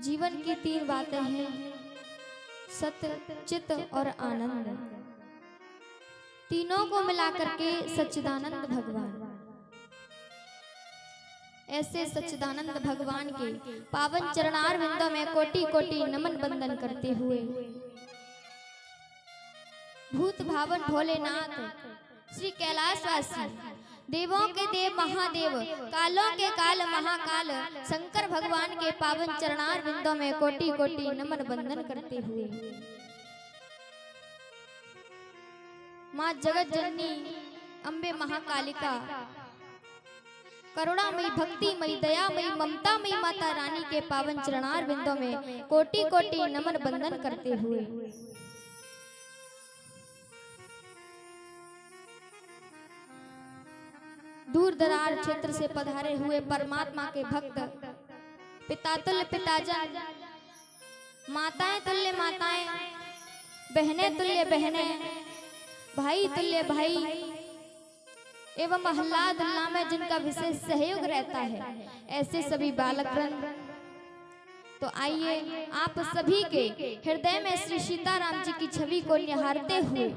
जीवन की तीन बातें हैं, सत्य, चित्त और आनंद। तीनों को मिलाकर के सच्चिदानंद भगवान। ऐसे सच्चिदानंद भगवान के पावन चरणार विंदों में कोटि कोटि नमन बंदन करते हुए भूत भावन भोलेनाथ श्री कैलाशवासी देवों के देव महादेव कालों के काल महाकाल शंकर भगवान के पावन चरणार विंदों में कोटि कोटि नमन बंदन करते हुए माँ जगत जननी अम्बे महाकालिका करुणामयी भक्तिमयी दयामयी ममतामयी माता रानी के पावन चरणार विंदों में कोटि कोटि नमन बंदन करते हुए दूर दरार क्षेत्र से पधारे हुए परमात्मा के भक्त पिता तुल्य पिताजन, माताएं तुल्य माताएं, बहनें तुल्य बहनें, भाई तुल्य भाई एवं अल्लाह में जिनका विशेष सहयोग रहता है, ऐसे सभी बालकवृंद। तो आइए आप सभी के हृदय में श्री सीताराम जी की छवि को निहारते हुए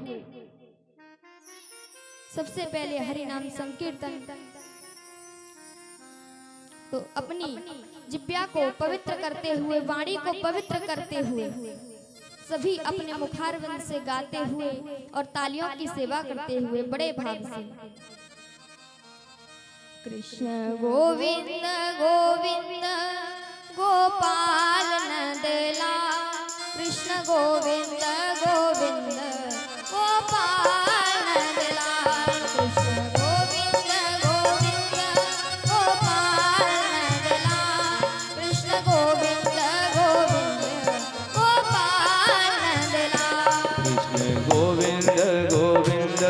सबसे पहले हरि नाम संकीर्तन। तो अपनी जिब्या को पवित्र करते हुए, वाणी को पवित्र करते हुए सभी अपने मुखारविंद से गाते हुए और तालियों की सेवा करते हुए बड़े भाव से कृष्ण गोविंद गोविंद गोपाल नंदलाल, कृष्ण गोविंद गोविंद गोपाल नंदलाल, कृष्ण गोविंद गोविंद गोपाल नंदलाल, कृष्ण गोविंद गोविंद गोपाल नंदलाल, कृष्ण गोविंद गोविंद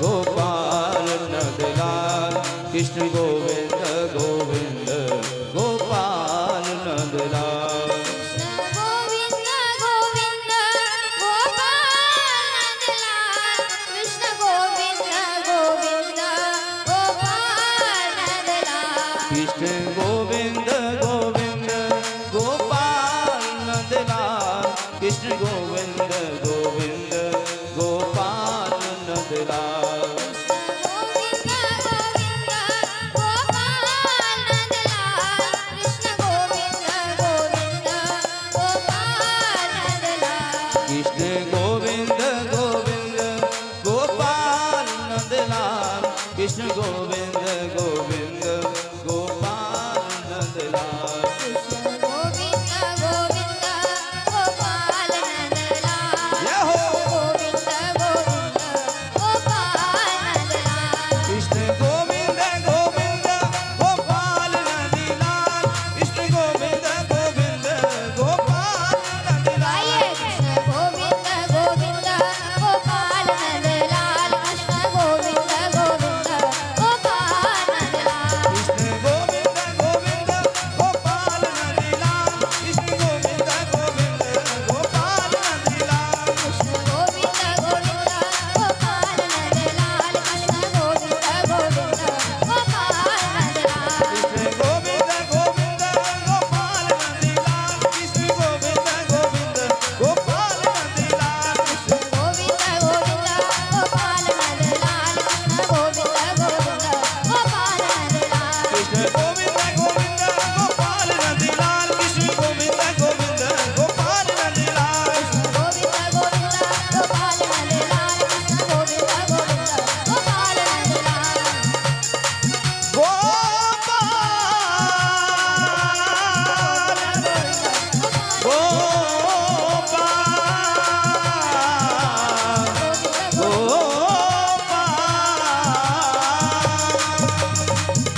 गोपाल नंदलाल, कृष्ण गोविंद गोविंद गोपाल नंदलाल, कृष्ण गोविंद गोविंद गोपाल नंदलाल, कृष्ण गोविंद गोविंद गोपाल नंदलाल, कृष्ण गोविंद गोविंद गोपाल नंदलाल, कृष्ण गोविंद गोविंद गोपाल नंदलाल, कृष्ण गोविंद गोविंद गोपाल नंदलाल, कृष्ण गोविंद गोविंद गोपाल नंदलाल, जय हो। गोविंद गोविंद गोपाल नंदलाल, कृष्ण गोविंद गोविंद गोपाल नंदलाल, कृष्ण गोविंद गोविंद गोपाल नंदलाल, आइए कृष्ण गोविंद गोविंद गोपाल नंदलाल, कृष्ण गोविंद गोविंद गोपाल नंदलाल, कृष्ण गोविंद गोविंद गोपाल नंदलाल, कृष्ण गोविंद गोविंद गोपाल नंदलाल, कृष्ण गोविंद गोविंद गोपाल नंदलाल, कृष्ण गोविंद गोविंद गोपाल नंदलाल, कृष्ण गोविंद गोविंद गोपाल नंदलाल, कृष्ण गोविंद गोविंद गोपाल नंदलाल, कृष्ण गोविंद गोविंद गोपाल नंदलाल, कृष्ण गोविंद गोविंद गोपाल नंदलाल, कृष्ण गोविंद गोविंद गोपाल नंदलाल, कृष्ण गोविंद गोविंद गोपाल नंदलाल, गोविंद गोविंद गोपाल नंदलाल, कृष्ण गोविंद गोविंद गोपाल नंदलाल,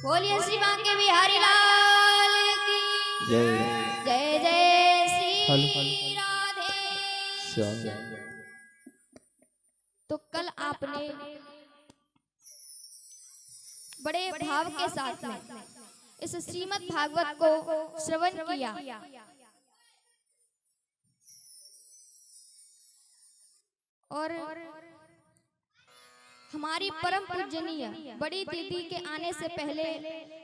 बोलिए श्री बांके बिहारी लाल की जय जय श्री राधे। तो कल आपने बड़े भाव के साथ में इस श्रीमद् भागवत को श्रवण किया और हमारी परम पूजनीय बड़ी दीदी के आने से पहले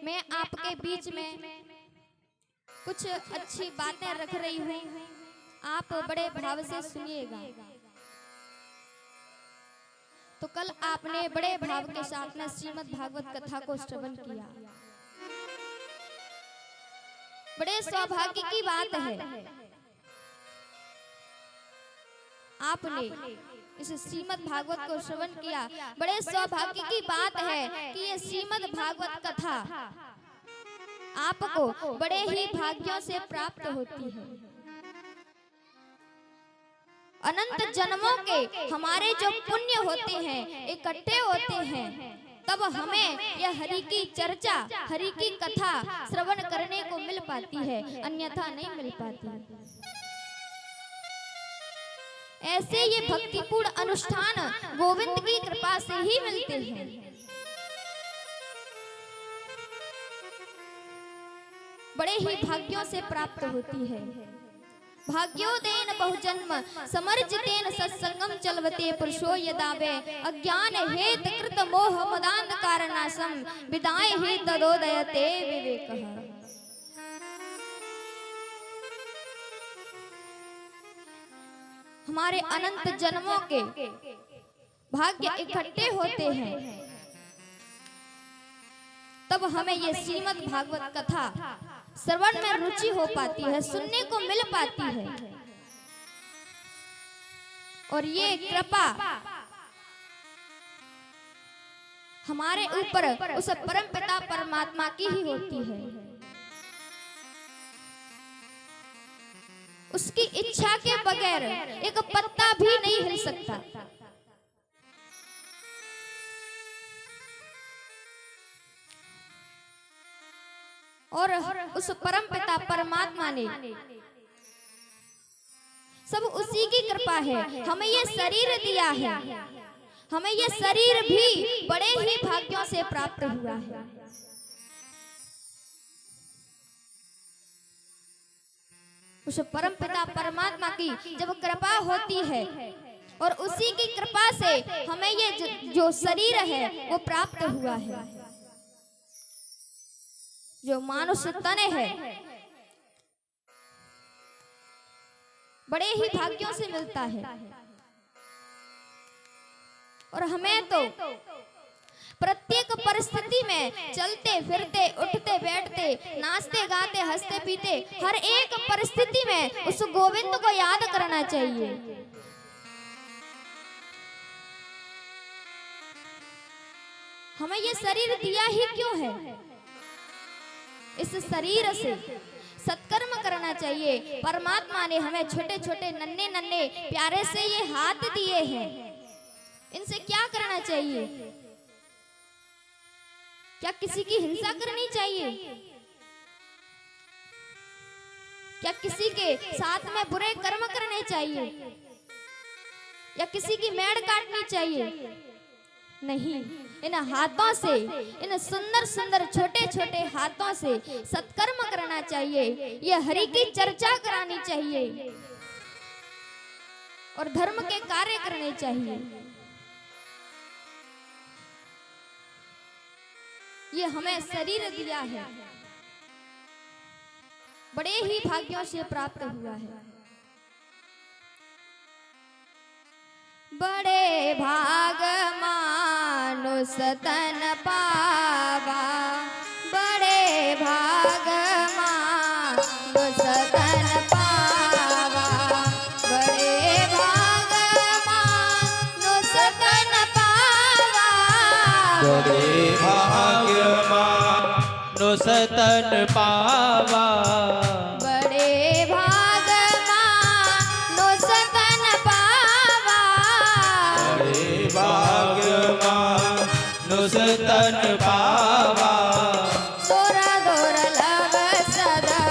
मैं आपके बीच में कुछ अच्छी बातें रख रही हूँ, आप बड़े भाव से सुनिएगा। तो कल आपने बड़े भाव के साथ में श्रीमद् भागवत कथा को श्रवण किया। बड़े सौभाग्य की बात है, आपने इस श्रीमद् भागवत को श्रवण किया। बड़े सौभाग्य की बात है कि ये श्रीमद् भागवत कथा आपको बड़े ही भाग्यों से प्राप्त होती है। अनंत जन्मों के हमारे जो पुण्य होते हैं, इकट्ठे होते हैं, तब हमें यह हरि की चर्चा, हरि की कथा श्रवण करने को मिल पाती है, अन्यथा नहीं मिल पाती। ऐसे ये भक्तिपूर्ण अनुष्ठान गोविंद की कृपा से ही मिलते हैं। बड़े ही भाग्यों से प्राप्त होती है। भाग्योदेन बहुजन्म समर्जितेन सत्संगम चलवते पुरुषो यदावे अज्ञान हेत कृत मोह मदांधकार नाशम विदाय ही तदोदयते विवेकः। हमारे अनंत जन्मों के भाग्य इकट्ठे होते हैं, तब हमें ये श्रीमद् भागवत कथा श्रवण में रुचि हो पाती है, सुनने को मिल पाती है। और ये कृपा हमारे ऊपर उस परम पिता परमात्मा की ही होती है। उसकी इच्छा के बगैर एक पत्ता भी नहीं हिल सकता। और उस परम पिता परमात्मा ने सब उसी की कृपा है, हमें ये शरीर दिया है। हमें ये शरीर भी बड़े ही भाग्यों से प्राप्त हुआ है। उस परम पिता परमात्मा की जब कृपा होती है और उसी की कृपा से हमें ये जो शरीर है वो प्राप्त हुआ है। जो मानुष तन है बड़े ही भाग्यों से मिलता है। और हमें तो प्रत्येक परिस्थिति में चलते फिरते, उठते बैठते, नाचते गाते, हंसते पीते, हर एक परिस्थिति में उस गोविंद को याद करना चाहिए। हमें ये शरीर दिया ही क्यों है? इस शरीर से सत्कर्म करना चाहिए। परमात्मा ने हमें छोटे छोटे नन्हे नन्हे प्यारे से ये हाथ दिए हैं, इनसे क्या करना चाहिए? क्या किसी की हिंसा करनी चाहिए? क्या किसी के साथ में बुरे कर्म करने चाहिए? या किसी की मेड़ काटनी चाहिए? नहीं, इन हाथों से, इन सुंदर सुंदर छोटे छोटे हाथों से सत्कर्म करना चाहिए। ये हरि की चर्चा करानी चाहिए और धर्म के कार्य करने चाहिए। ये हमें शरीर दिया है, बड़े ही भाग्यों से प्राप्त हुआ है। बड़े भाग मानुष तन पावा, बड़े भाग मानुष तन पावा, बड़े भाग मानुष तन पावा, बड़े भाग्य मानुष तन पावा, बड़े भाग मानुष तन पावा, बड़े भाग्य मानुष तन पावा, सुर दुर्लभ सदा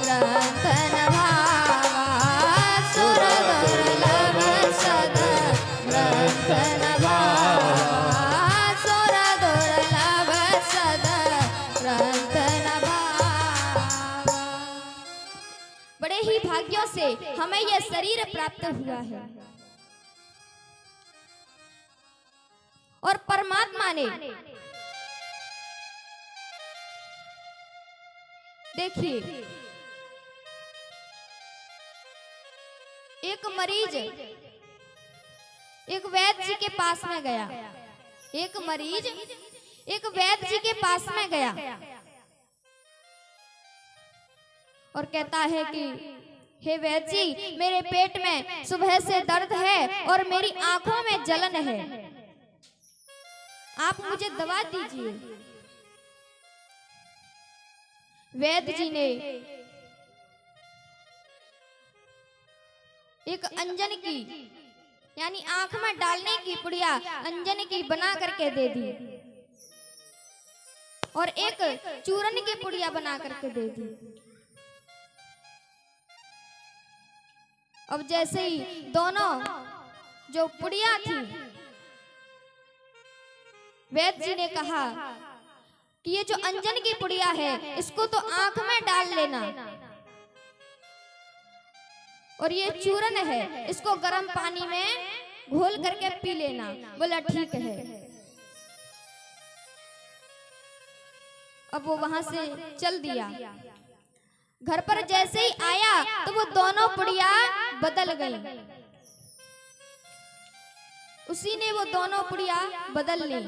रतन भावा, सुर दुर्लभ सदा रतन भावा, सुर दुर्लभ सदा रतन भावा। बड़े ही भाग्यों से हमें यह शरीर प्राप्त हुआ है। और परमात्मा ने देखिए एक मरीज एक वैद्य जी के पास में गया। एक मरीज एक वैद्य जी के पास में गया और कहता है कि हे वैद्य जी, मेरे पेट में सुबह से दर्द है और मेरी आंखों में जलन है, आप मुझे दवा दीजिए। वैद्य जी ने एक अंजन की यानी आंख में डालने की पुड़िया अंजन की बना करके दे दी और एक चूरन की पुड़िया बना करके दे दी। अब जैसे ही दोनों जो पुड़िया थी, वैद्य जी ने कहा कि ये जो अंजन की पुड़िया है इसको तो आंख में डाल लेना और ये चूरन है इसको गर्म पानी में घोल करके पी लेना। बोला ठीक है। अब वो वहां से चल दिया। घर पर जैसे ही आया तो वो दोनों पुड़िया बदल गई। उसी ने वो दोनों पुड़िया बदल ली।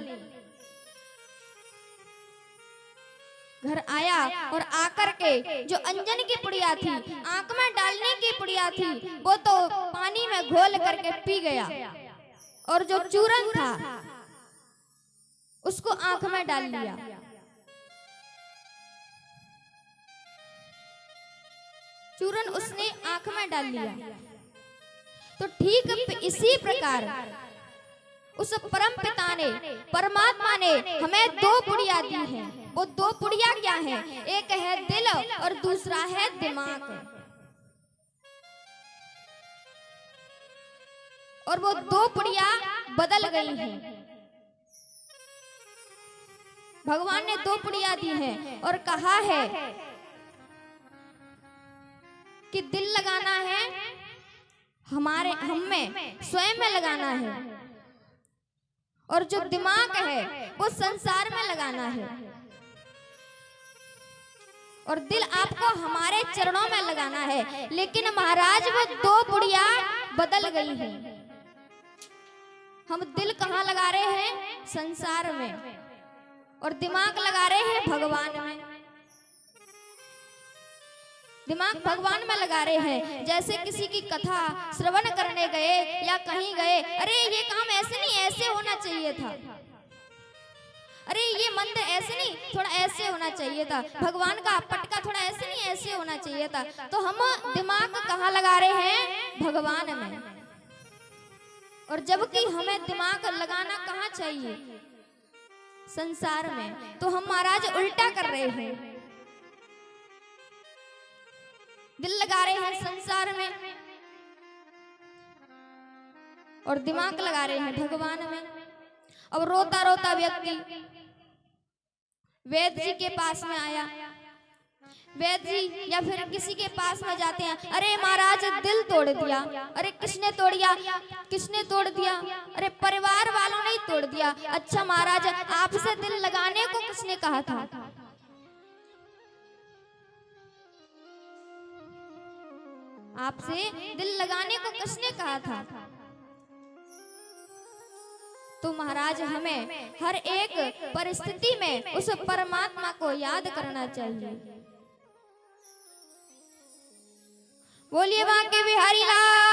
घर आया और आकर के जो अंजन की पुड़िया थी, आंख में डालने की पुड़िया थी, वो तो पानी में घोल करके पी गया और जो चूरन था उसको आंख में डाल लिया। चूरन उसने आंख में डाल लिया। तो ठीक इसी प्रकार उस परम पिता ने, परमात्मा ने हमें दो पुड़िया दी हैं। वो दो पुड़िया क्या है? एक है दिल और दूसरा है दिमाग। और वो दो पुड़िया बदल गई हैं। भगवान ने दो पुड़िया दी हैं और कहा है कि दिल लगाना है हमारे हम में स्वयं में लगाना है और जो दिमाग है वो संसार में लगाना है। और दिल आपको हमारे चरणों में लगाना है। लेकिन महाराज वो दो पुड़िया बदल गई हैं। हम दिल कहाँ लगा रहे हैं? संसार में। और दिमाग लगा रहे हैं भगवान में। दिमाग भगवान में लगा रहे हैं। जैसे किसी की कथा श्रवण करने गए या कहीं गए, अरे ये काम ऐसे नहीं, ऐसे होना चाहिए था, अरे ये मंत्र ऐसे नहीं, थोड़ा ऐसे होना चाहिए था, भगवान का पटका थोड़ा ऐसे नहीं, ऐसे होना चाहिए था। तो हम दिमाग कहाँ लगा रहे हैं? भगवान में। और जबकि हमें दिमाग लगाना कहाँ चाहिए? संसार में। तो हम महाराज उल्टा कर रहे हैं। दिल लगा रहे हैं संसार में और दिमाग लगा रहे हैं भगवान में। अब रोता रोता व्यक्ति वैद्य जी के पास में आया। वैद्य जी या फिर किसी के पास में जाते हैं, अरे महाराज दिल तोड़ दिया। अरे किसने तोड़ दिया? किसने तोड़ दिया? अरे परिवार वालों ने ही तोड़ दिया। अच्छा महाराज, आपसे दिल लगाने को किसने कहा था? आपसे दिल लगाने को किसने कहा था? तो महाराज हमें हर एक परिस्थिति में उस परमात्मा को याद करना चाहिए। बोलिए बांके बिहारी लाल।